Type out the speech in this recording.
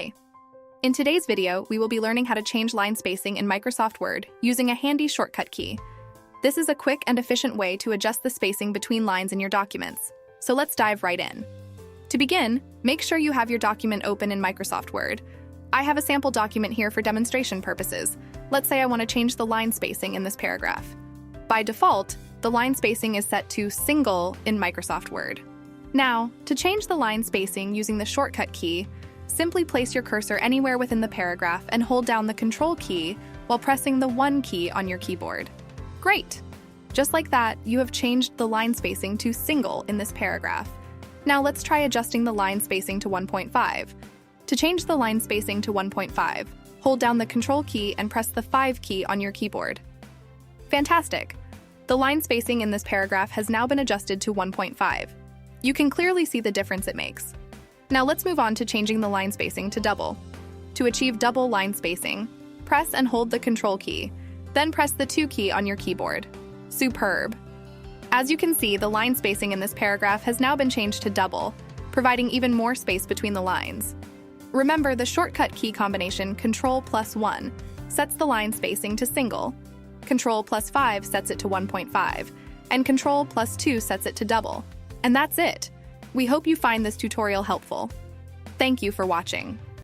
Hi! In today's video, we will be learning how to change line spacing in Microsoft Word using a handy shortcut key. This is a quick and efficient way to adjust the spacing between lines in your documents. So let's dive right in. To begin, make sure you have your document open in Microsoft Word. I have a sample document here for demonstration purposes. Let's say I want to change the line spacing in this paragraph. By default, the line spacing is set to single in Microsoft Word. Now, to change the line spacing using the shortcut key, simply place your cursor anywhere within the paragraph and hold down the Control key while pressing the 1 key on your keyboard. Great! Just like that, you have changed the line spacing to single in this paragraph. Now let's try adjusting the line spacing to 1.5. To change the line spacing to 1.5, hold down the Control key and press the 5 key on your keyboard. Fantastic! The line spacing in this paragraph has now been adjusted to 1.5. You can clearly see the difference it makes. Now let's move on to changing the line spacing to double. To achieve double line spacing, press and hold the Control key, then press the 2 key on your keyboard. Superb! As you can see, the line spacing in this paragraph has now been changed to double, providing even more space between the lines. Remember, the shortcut key combination Control+1 sets the line spacing to single, Control+5 sets it to 1.5, and Control+2 sets it to double. And that's it! We hope you find this tutorial helpful. Thank you for watching.